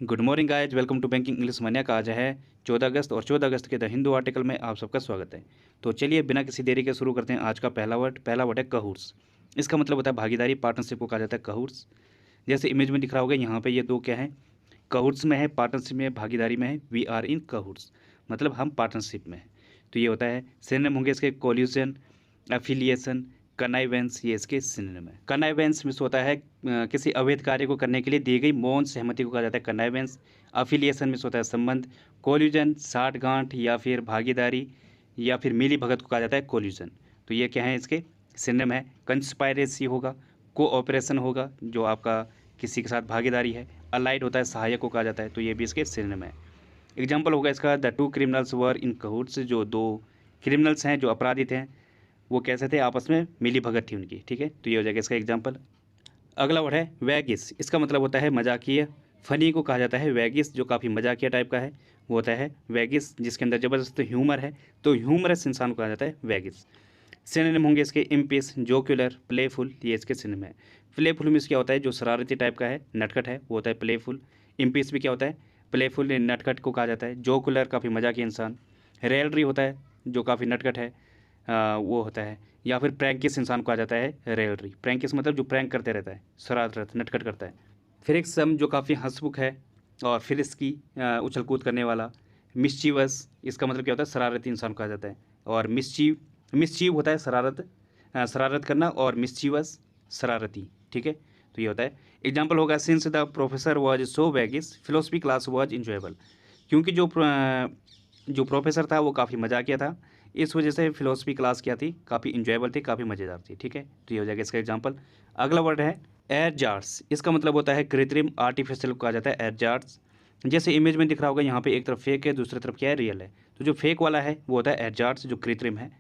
Good morning guys, welcome to banking English mania का आज है 14 अगस्त और 14 अगस्त के द हिंदू आर्टिकल में आप सबका स्वागत है। तो चलिए बिना किसी देरी के शुरू करते हैं। आज का पहला वर्ड है कहूर्स। इसका मतलब होता है भागीदारी, पार्टनरशिप को कहा जाता है कहूर्स। जैसे इमेज में दिख रहा होगा, यहाँ पे ये दो क्या है, कहूर्स में है, पार्टनरशिप में है, भागीदारी में है। वी आर इन कहूर्स, मतलब हम पार्टनरशिप में है। तो ये होता है सिनोनिम होंगे इसके कोल्यूशन, एफिलिएशन, कनाइवेंस, ये इसके सिनोनिम है। कनाइवेंस मिस होता है किसी अवैध कार्य को करने के लिए दी गई मौन सहमति को कहा जाता है कनाइवेंस। अफिलिएशन मिस होता है संबंध। कोल्यूजन साठगांठ या फिर भागीदारी या फिर मिली भगत को कहा जाता है कोल्यूजन। तो ये क्या है, इसके सिनोनिम है। कंस्पायरेसी होगा, कोऑपरेशन होगा जो आपका किसी के साथ भागीदारी है। अलाइड होता है सहायक को कहा जाता है, तो ये भी इसके सिनोनिम है। एग्जाम्पल होगा इसका द टू क्रिमिनल्स वर इन कहूट्स। जो दो क्रिमिनल्स हैं, जो अपराधी थे, वो कैसे थे, आपस में मिली भगत थी उनकी। ठीक है, तो ये हो जाएगा इसका एग्जाम्पल। अगला वर्ड है वैगिस। इसका मतलब होता है मजाकिया। फनी को कहा जाता है वैगिस, जो काफ़ी मजाकिया टाइप का है वो होता है वैगिस, जिसके अंदर ज़बरदस्त ह्यूमर है, तो ह्यूमरस इंसान को कहा जाता है वैगिस। सिनोनिम होंगे इसके इम्पिस, जोक्युलर, प्लेफुल, ये इसके सिनोनिम है। प्लेफुल में क्या होता है, जो शरारती टाइप का है, नटखट है, वो होता है प्लेफुल। इम्पिस भी क्या होता है, प्लेफुल, नटखट को कहा जाता है। जोकुलर काफ़ी मजाकिया इंसान। रेलरी होता है जो काफ़ी नटखट है, वो होता है। या फिर प्रैंकिस इंसान को कहा जाता है रेलरी। प्रैंकिस मतलब जो प्रैंक करते रहता है, शरारत नटखट करता है। फिर एक सम जो काफ़ी हंसमुख है, और फिर इसकी उछल कूद करने वाला। मिस्चीवस, इसका मतलब क्या होता है, शरारती इंसान कहा जाता है। और मिस्चीव होता है शरारत, शरारत करना, और मिस्चीवस शरारती। ठीक है, तो ये होता है। एग्जाम्पल होगा since the professor was so vague his philosophy class was enjoyable. क्योंकि जो प्रोफेसर था वो काफ़ी मजाकिया था, इस वजह से फिलोसफी क्लास क्या थी, काफ़ी इंजॉयबल थी, काफ़ी मज़ेदार थी। ठीक है, तो ये हो जाएगा इसका एग्जाम्पल। अगला वर्ड है एडजार्ट्स। इसका मतलब होता है कृत्रिम, आर्टिफिशियल को कहा जाता है एडजार्ट्स। जैसे इमेज में दिख रहा होगा, यहाँ पे एक तरफ फेक है, दूसरी तरफ क्या है, रियल है। तो जो फेक वाला है वो होता है एडजार्ट्स, जो कृत्रिम है।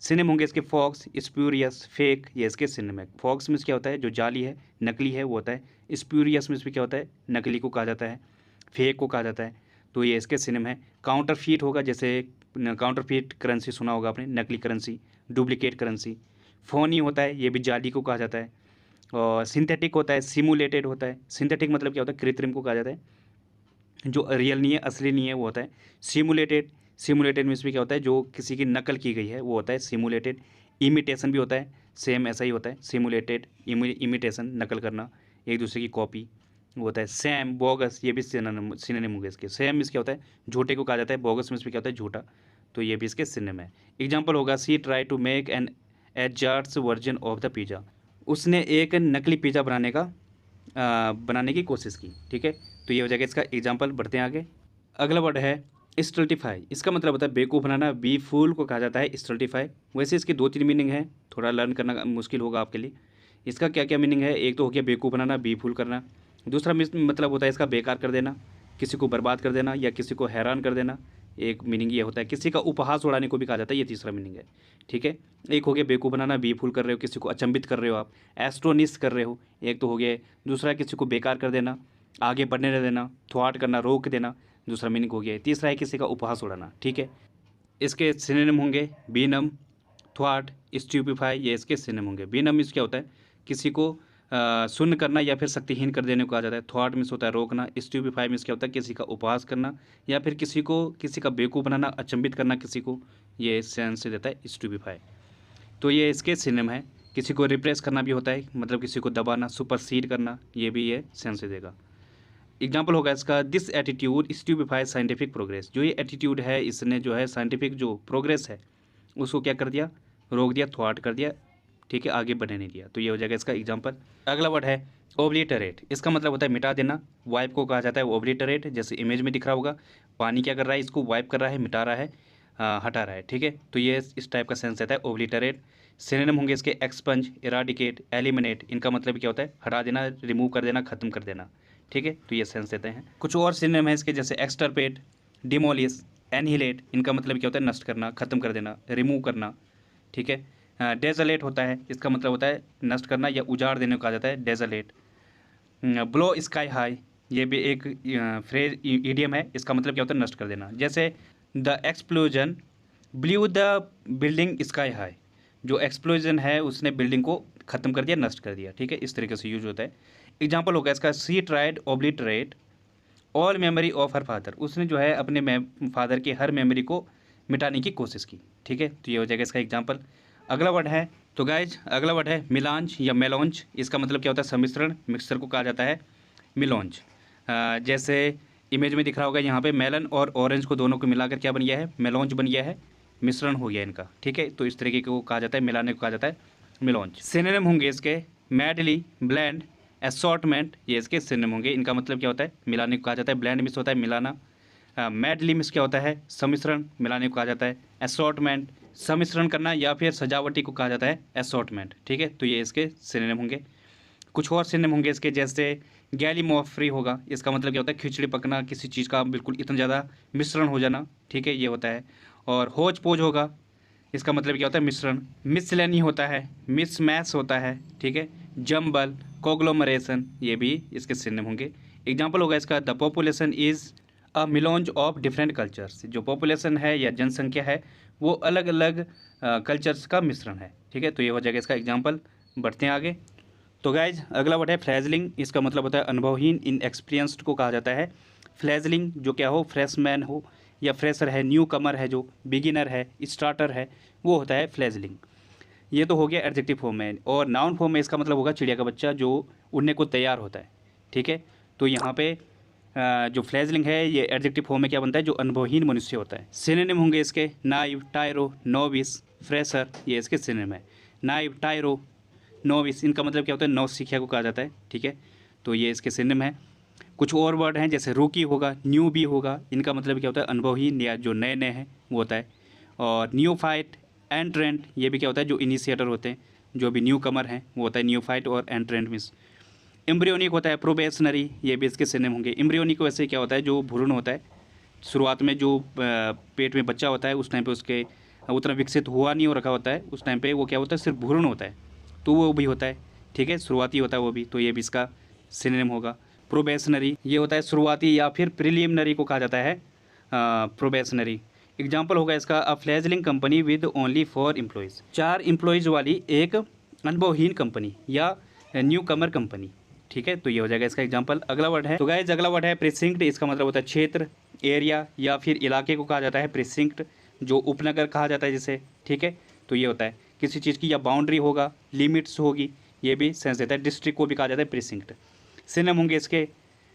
सिनेम होंगे इसके फॉक्स, स्प्यूरियस, फेक, ये इसके सिनेम है। फॉक्स में क्या होता है, जो जाली है, नकली है, वो होता है। स्प्यूरियस में क्या होता है, नकली को कहा जाता है, फेक को कहा जाता है। तो ये इसके सिनेम है। काउंटर फीट होगा, जैसे काउंटर फीट करेंसी सुना होगा आपने, नकली करेंसी, डुप्लीकेट करेंसी। फोनी होता है, ये भी जाली को कहा जाता है। और सिंथेटिक होता है, सिमुलेटेड होता है। सिंथेटिक मतलब क्या होता है, कृत्रिम को कहा जाता है, जो रियल नहीं है, असली नहीं है, वो होता है सिमुलेटेड। सिमुलेटेड में इसमें क्या होता है, जो किसी की नकल की गई है, वो होता है सिमुलेटेड। इमिटेशन भी होता है, सेम ऐसा ही होता है, सिमुलेटेड, इमिटेशन, नकल करना, एक दूसरे की कॉपी, वो होता है सैम। बोगस, ये भी सिनोनिम हो गया इसके। सैम इसके होता है झूठे को कहा जाता है, बोगस में इसमें क्या होता है, झूठा। तो ये भी इसके सिनोनिम है। एग्जाम्पल होगा she try to make an ersatz version of the pizza. उसने एक नकली पिज़्ज़ा बनाने की कोशिश की। ठीक है, तो ये हो जाएगा इसका एग्जाम्पल। बढ़ते हैं आगे। अगला वर्ड है स्टल्टिफाई। इसका मतलब होता है बेवकूफ़ बनाना, बी फूल को कहा जाता है स्टल्टिफाई। वैसे इसकी दो तीन मीनिंग है, थोड़ा लर्न करना मुश्किल होगा आपके लिए। इसका क्या क्या मीनिंग है, एक तो हो गया बेवकूफ़ बनाना, बी फूल करना। दूसरा मतलब होता है इसका बेकार कर देना, किसी को बर्बाद कर देना या किसी को हैरान कर देना। एक मीनिंग ये होता है, किसी का उपहास उड़ाने को भी कहा जाता है, ये तीसरा मीनिंग है। ठीक है, एक हो गया बेवकूफ़ बनाना, बी फूल कर रहे हो, किसी को अचंभित कर रहे हो आप, एस्ट्रोनिस कर रहे हो, एक तो हो गया। दूसरा किसी को बेकार कर देना, आगे बढ़ने न देना, थ्वाट करना, रोक देना, दूसरा मीनिंग हो गया। तीसरा है किसी का उपहास उड़ाना। ठीक है, इसके सिनोनिम होंगे बीनम, थ्वाट, स्ट्यूपिफाई, ये इसके सिनोनिम होंगे। बीनम मीन्स क्या होता है, किसी को शून्य करना या फिर शक्तिहीन कर देने को कहा जाता है। थ्वाट मीन्स होता है रोकना। स्ट्यूपिफाई मीन्स क्या होता है, किसी का उपहास करना या फिर किसी का बेवकूफ़ बनाना, अचंभित करना किसी को, ये सेंस से देता है स्ट्यूपिफाई। तो ये इसके सिनोनिम है। किसी को रिप्रेस करना भी होता है, मतलब किसी को दबाना, सुपरसीड करना, ये भी ये सेंस से देगा। एग्जाम्पल होगा इसका दिस एटीट्यूड स्ट्यूबिफाई साइंटिफिक प्रोग्रेस। जो ये एटीट्यूड है, इसने जो है साइंटिफिक जो प्रोग्रेस है उसको क्या कर दिया, रोक दिया, थ्वाट कर दिया। ठीक है, आगे बढ़ने नहीं दिया। तो ये हो जाएगा इसका एग्जाम्पल। अगला वर्ड है ओब्लिटरेट। इसका मतलब होता है मिटा देना। वाइप को कहा जाता है ओब्लिटरेट। जैसे इमेज में दिख रहा होगा, पानी क्या कर रहा है, इसको वाइप कर रहा है, मिटा रहा है, हटा रहा है। ठीक है, तो ये इस टाइप का सेंस रहता है ओब्लिटरेट। सिनोनिम होंगे इसके एक्सपंज, इराडिकेट, एलिमिनेट। इनका मतलब क्या होता है, हटा देना, रिमूव कर देना, खत्म कर देना। ठीक है, तो ये सेंस देते हैं। कुछ और सिनोनिम है इसके, जैसे एक्सटर्पेट, डिमोलिश, एनहिलेट। इनका मतलब क्या होता है, नष्ट करना, खत्म कर देना, रिमूव करना। ठीक है, डेजलेट होता है, इसका मतलब होता है नष्ट करना या उजाड़ देने को कहा जाता है डेजलेट। ब्लो स्काई हाई, ये भी एक फ्रेज ईडियम है, इसका मतलब क्या होता है, नष्ट कर देना। जैसे the explosion blue the building sky high, जो एक्सप्लोजन है उसने बिल्डिंग को ख़त्म कर दिया, नष्ट कर दिया। ठीक है, इस तरीके से यूज होता है। एग्जाम्पल होगा इसका she tried obliterate all memory of her father, उसने जो है अपने फादर की हर मेमोरी को मिटाने की कोशिश की। ठीक है, तो ये हो जाएगा इसका एग्जाम्पल। अगला वर्ड है, तो गाइज अगला वर्ड है मिलांज या मेलॉन्ज। इसका मतलब क्या होता है? सम्मिश्रण, मिक्सचर को कहा जाता है मिलॉन्ज। जैसे इमेज में दिख रहा होगा यहाँ पे मेलन और ऑरेंज को दोनों को मिलाकर क्या बन गया है? मेलॉन्ज बन गया है, मिश्रण हो गया इनका। ठीक है, तो इस तरीके को कहा जाता है, मिलाने को कहा जाता है मिलॉन्ज। सिनोनिम होंगे इसके मैडली, ब्लेंड, असॉर्टमेंट, ये इसके सिनोनिम होंगे। इनका मतलब क्या होता है? मिलाने को कहा जाता है। ब्लेंड मिस होता है मिलाना, मैडली मिस क्या होता है? सम्मिश्रण, मिलाने को कहा जाता है। असॉर्टमेंट, सम्मिश्रण करना या फिर सजावटी को कहा जाता है असॉर्टमेंट। ठीक है, तो ये इसके सिनोनिम होंगे। कुछ और सिनोनिम होंगे इसके, जैसे गैलीमॉफ्री होगा, इसका मतलब क्या होता है? खिचड़ी पकना, किसी चीज़ का बिल्कुल इतना ज़्यादा मिश्रण हो जाना। ठीक है, ये होता है। और होच पोज होगा, इसका मतलब क्या होता है? मिश्रण। मिसलेनी होता है, मिसमैच होता है। ठीक है, जम्बल, कोग्लोमरेशन, ये भी इसके सिनोनिम होंगे। एग्जाम्पल होगा इसका, the population is a melange of different cultures. जो पॉपुलेशन है या जनसंख्या है वो अलग अलग कल्चर्स का मिश्रण है। ठीक है, तो ये हो जाएगा इसका एग्जाम्पल। बढ़ते हैं आगे। तो गाइज अगला वर्ड है फ्लैजलिंग। इसका मतलब होता है अनुभवहीन, इनएक्सपीरियंस्ड को कहा जाता है फ्लैजलिंग। जो क्या हो? फ्रेशमैन हो या फ्रेशर है, न्यू कमर है, जो बिगिनर है, स्टार्टर है, वो होता है फ्लैजलिंग। ये तो हो गया एडजेक्टिव फॉर्म में। और नाउन फॉर्म में इसका मतलब होगा चिड़िया का बच्चा जो उड़ने को तैयार होता है। ठीक है, तो यहाँ पे जो फ्लैजलिंग है ये एडजेक्टिव फॉर्म में क्या बनता है? जो अनुभवहीन मनुष्य होता है। सिनोनिम होंगे इसके नाइव, टायरो, नोविस, फ्रेशर, ये इसके सिनोनिम है। नाइव, टायरो, नोविस, इनका मतलब क्या होता है? नौसिखिया को कहा जाता है। ठीक है, तो ये इसके सिनोनिम है। कुछ और वर्ड हैं, जैसे रूकी होगा, न्यू बी होगा, इनका मतलब क्या होता है? अनुभवहीन या जो नए नए हैं वो होता है। और न्यूफाइट, एंट्रेंट, ये भी क्या होता है? जो इनिशिएटर होते हैं, जो भी न्यू कमर हैं वो होता है न्यूफाइट और एंट्रेंट मिस। एम्ब्रियोनिक होता है प्रोबेशनरी, ये भी इसके सिनोनिम होंगे। एम्ब्रियोनिक वैसे क्या होता है? जो भ्रूण होता है, शुरुआत में जो पेट में बच्चा होता है उस टाइम पे उसके उतना विकसित हुआ नहीं हो रखा होता है, उस टाइम पे वो क्या होता है? सिर्फ भ्रूण होता है, तो वो भी होता है। ठीक है, शुरुआती होता है वो भी, तो ये भी इसका सिनोनिम होगा। प्रोबेशनरी, ये होता है शुरुआती या फिर प्रिलिमिनरी को कहा जाता है प्रोबेशनरी। एग्जाम्पल होगा इसका, a fledgling company with only 4 employees. 4 employees वाली एक अनुभवहीन कंपनी या न्यू कमर कंपनी। ठीक है, तो ये हो जाएगा इसका एग्जाम्पल। अगला वर्ड है, तो गाइस अगला वर्ड है प्रिसिंक्ट। इसका मतलब होता है क्षेत्र, एरिया या फिर इलाके को कहा जाता है प्रिसिंक्ट, जो उपनगर कहा जाता है जिसे। ठीक है, तो ये होता है किसी चीज़ की या बाउंड्री होगा, लिमिट्स होगी, ये भी सेंस देता है। डिस्ट्रिक्ट को भी कहा जाता है प्रिसिंक्ट। सिनोनिम होंगे इसके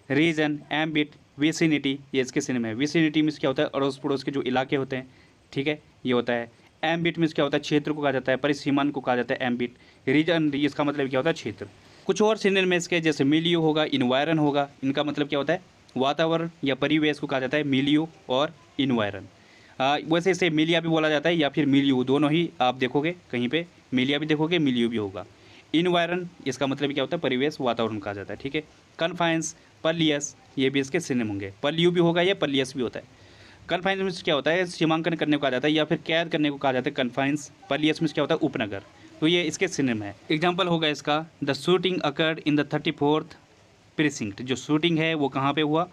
रीजन, एम्बिट, विसिनिटी, ये इसके सिनोनिम है। विसिनिटी मीन्स क्या होता है? अड़ोस पड़ोस के जो इलाके होते हैं। ठीक है, ये होता है। एम्बिट मीन्स क्या होता है? क्षेत्र को कहा जाता है, परिसीमन को कहा जाता है एम्बिट। रीजन, इसका मतलब क्या होता है? क्षेत्र। कुछ और सिनोनिम में इसके, जैसे मिलियो होगा, इन्वायरन होगा, इनका मतलब क्या होता है? वातावरण या परिवेश को कहा जाता है मिलियो और इन्वायरन। वैसे इसे मिलिया भी बोला जाता है या फिर मिलियो, दोनों ही आप देखोगे कहीं पे, मिलिया भी देखोगे, मिलियो भी होगा। इन्वायरन, इसका मतलब क्या होता है? परिवेश, वातावरण कहा जाता है। ठीक है, कन्फाइंस, पलियस, ये भी इसके सिनोनिम होंगे। पल्यू भी होगा या पलियस भी होता है। कन्फाइंस मीन्स क्या होता है? सीमांकन करने को कहा जाता है या फिर कैद करने को कहा जाता है कन्फाइंस। पलियस मीन्स क्या होता है? उपनगर। तो ये इसके सिनोनिम है। एग्जाम्पल होगा इसका, the shooting occurred in the 34th precinct. जो शूटिंग है वो कहाँ पे हुआ?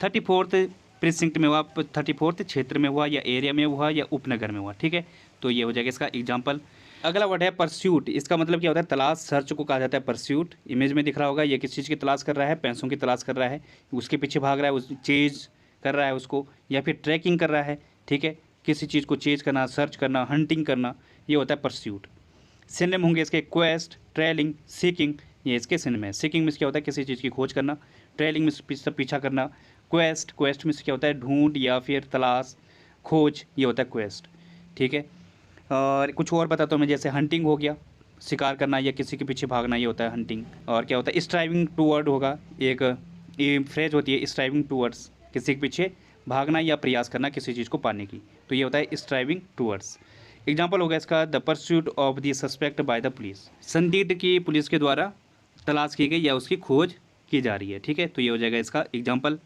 34th प्रिसिंक्ट में हुआ, 34th क्षेत्र में हुआ या एरिया में हुआ या उपनगर में हुआ। ठीक है, तो ये हो जाएगा इसका एग्जाम्पल। अगला वर्ड है परस्यूट। इसका मतलब क्या होता है? तलाश, सर्च को कहा जाता है परस्यूट। इमेज में दिख रहा होगा, ये किस चीज़ की तलाश कर रहा है? पैसों की तलाश कर रहा है, उसके पीछे भाग रहा है, उस चेज कर रहा है उसको, या फिर ट्रैकिंग कर रहा है। ठीक है, किसी चीज़ को चेज करना, सर्च करना, हंटिंग करना, ये होता है परस्यूट। सिनोनिम होंगे इसके क्वेस्ट, ट्रेलिंग, सीकिंग, ये इसके सिनोनिम है। सीकिंग मीन्स क्या होता है? किसी चीज़ की खोज करना। ट्रेलिंग मीन्स पीछा करना। क्वेस्ट, क्वेस्ट मीन्स क्या होता है? ढूंढ या फिर तलाश, खोज, ये होता है क्वेस्ट। ठीक है, और कुछ और बताता हूँ मैं, जैसे हंटिंग हो गया, शिकार करना या किसी के पीछे भागना, ये होता है हंटिंग। और क्या होता है? स्ट्राइविंग टूवर्ड होगा, एक ये फ्रेज होती है स्ट्राइविंग टूवर्ड्स, किसी के पीछे भागना या प्रयास करना किसी चीज़ को पाने की, तो ये होता है स्ट्राइविंग टूवर्ड्स। एग्जाम्पल होगा इसका, the pursuit of the suspect by the police. संदिग्ध की पुलिस के द्वारा तलाश की गई या उसकी खोज की जा रही है। ठीक है, तो ये हो जाएगा इसका एग्जाम्पल।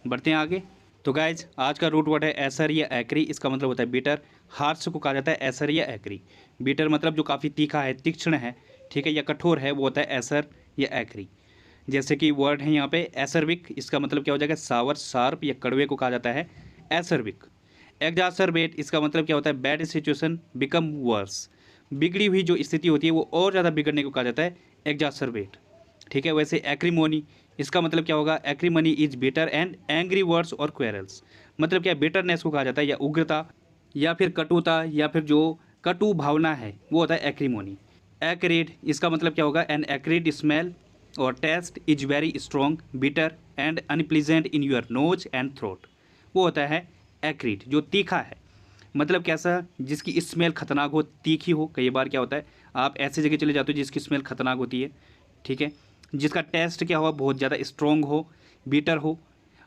बढ़ते हैं आगे। तो गाइज आज का रूट वर्ड है एसर या एक्री। इसका मतलब होता है बिटर। हार्श को कहा जाता है एसर या एक्री। बिटर मतलब जो काफ़ी तीखा है, तीक्ष्ण है, ठीक है, या कठोर है, वो होता है एसर या एक्री। जैसे कि वर्ड है यहाँ पे एसरविक, इसका मतलब क्या हो जाएगा? सावर, शार्प या कड़वे को कहा जाता है एसरविक। एग्जासरबेट, इसका मतलब क्या होता है? Bad situation become verse. बिगड़ी हुई जो स्थिति होती है वो और ज़्यादा बिगड़ने को कहा जाता है एग्जासरबेट। ठीक है, वैसे एक्रीमोनी, इसका मतलब क्या होगा, acrimony is bitter and angry words और क्वेरल्स। मतलब क्या, बिटरनेस को कहा जाता है या उग्रता या फिर कटुता या फिर जो कटु भावना है वो होता है एक्रीमोनी। एक्रिड, इसका मतलब क्या होगा, एन एक्रिड स्मेल और taste is very strong bitter and unpleasant in your nose and throat, वो होता है एक्रिड, जो तीखा है। मतलब कैसा, जिसकी स्मेल खतरनाक हो, तीखी हो। कई बार क्या होता है, आप ऐसी जगह चले जाते हो जिसकी स्मेल खतरनाक होती है, ठीक है। जिसका टेस्ट क्या हुआ, बहुत ज़्यादा स्ट्रॉन्ग हो, बीटर हो,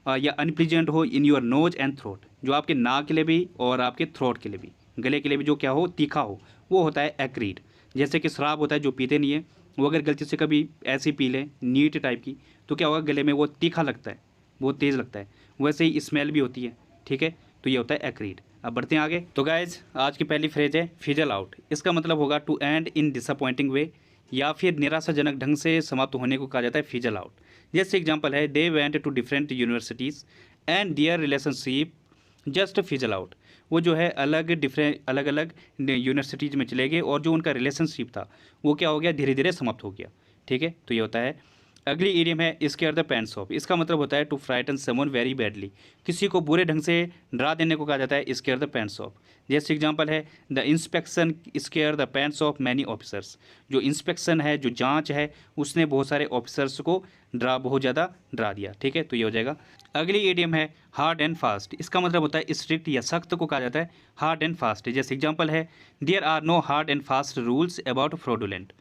या अनप्लीजेंट हो इन योर नोज एंड थ्रोट, जो आपके नाक के लिए भी और आपके थ्रोट के लिए भी, गले के लिए भी जो क्या हो, तीखा हो, वो होता है एक्रीड। जैसे कि शराब होता है, जो पीते नहीं है वो अगर गलती से कभी ऐसी पी लें नीट टाइप की, तो क्या होगा, गले में वो तीखा लगता है, बहुत तेज़ लगता है। वैसे ही स्मेल भी होती है, ठीक है। तो ये होता है एक्रीड। अब बढ़ते हैं आगे। तो गाइज आज की पहली फ्रेज है फिजल आउट। इसका मतलब होगा टू एंड इन डिसअपॉइंटिंग वे, या फिर निराशाजनक ढंग से समाप्त होने को कहा जाता है फिजल आउट। जैसे एग्जांपल है, they went to different universities and their relationship just fizzle out. वो जो है अलग अलग यूनिवर्सिटीज़ में चले गए और जो उनका रिलेशनशिप था वो क्या हो गया, धीरे धीरे समाप्त हो गया, ठीक है। तो ये होता है। अगली इडियम है स्केयर द पैंट्स ऑफ। इसका मतलब होता है to frighten someone very badly. किसी को बुरे ढंग से डरा देने को कहा जाता है स्केयर द पैंट्स ऑफ। जैसे एग्जांपल है, the inspection square the pants of many officers. जो इंस्पेक्शन है, जो जांच है, उसने बहुत सारे ऑफिसर्स को बहुत ज़्यादा डरा दिया, ठीक है। तो ये हो जाएगा। अगली इडियम है हार्ड एंड फास्ट। इसका मतलब होता है स्ट्रिक्ट या सख्त को कहा जाता है हार्ड एंड फास्ट। जैसे एग्जांपल है, there are no hard and fast rules about fraudulent.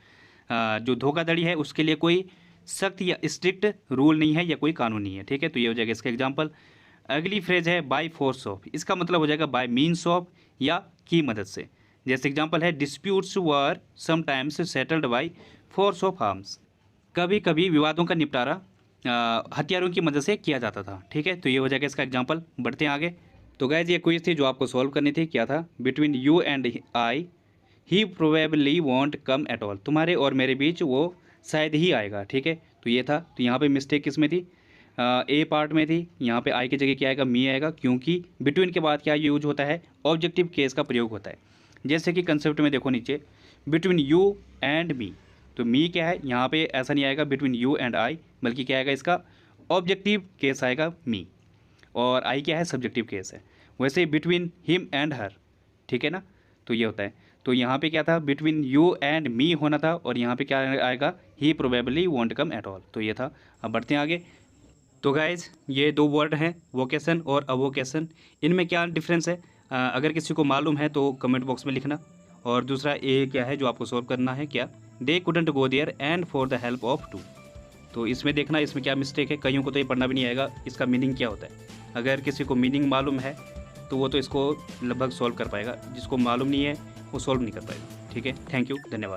जो धोखाधड़ी है उसके लिए कोई सख्त या स्ट्रिक्ट रूल नहीं है या कोई कानून नहीं है, ठीक है। तो ये हो जाएगा इसका एग्जांपल। अगली फ्रेज है बाय फोर्स ऑफ। इसका मतलब हो जाएगा बाय मीन्स ऑफ, या की मदद से। जैसे एग्जांपल है, disputes were sometimes settled by force of arms. कभी कभी विवादों का निपटारा हथियारों की मदद से किया जाता था, ठीक है। तो ये हो जाएगा इसका एग्जांपल। बढ़ते हैं आगे। तो गाइज ये क्विज थी जो आपको सॉल्व करनी थी। क्या था, between you and I he probably want come at all. तुम्हारे और मेरे बीच वो शायद ही आएगा, ठीक है। तो ये था। तो यहाँ पे मिस्टेक किस में थी, ए पार्ट में थी। यहाँ पे आई की जगह क्या आएगा, मी आएगा, क्योंकि बिटवीन के बाद क्या यूज होता है, ऑब्जेक्टिव केस का प्रयोग होता है। जैसे कि कंसेप्ट में देखो नीचे, बिटवीन यू एंड मी, तो मी क्या है, यहाँ पे ऐसा नहीं आएगा बिटवीन यू एंड आई, बल्कि क्या आएगा, इसका ऑब्जेक्टिव केस आएगा मी, और आई क्या है, सब्जेक्टिव केस है। वैसे बिटवीन हिम एंड हर, ठीक है ना। तो ये होता है। तो यहाँ पे क्या था, बिटवीन यू एंड मी होना था, और यहाँ पे क्या आएगा, he probably want come at all. तो ये था। अब बढ़ते हैं आगे। तो गाइज ये दो वर्ड हैं, वोकेशन और अवोकेशन। इनमें क्या डिफरेंस है, अगर किसी को मालूम है तो कमेंट बॉक्स में लिखना। और दूसरा ए क्या है जो आपको सॉल्व करना है, क्या, they couldn't go there and for the help of to. तो इसमें देखना इसमें क्या मिस्टेक है। कईयों को तो ये पढ़ना भी नहीं आएगा इसका मीनिंग क्या होता है। अगर किसी को मीनिंग मालूम है तो वो तो इसको लगभग सॉल्व कर पाएगा, जिसको मालूम नहीं है वो सॉल्व नहीं कर पाएगा, ठीक है। थैंक यू, धन्यवाद।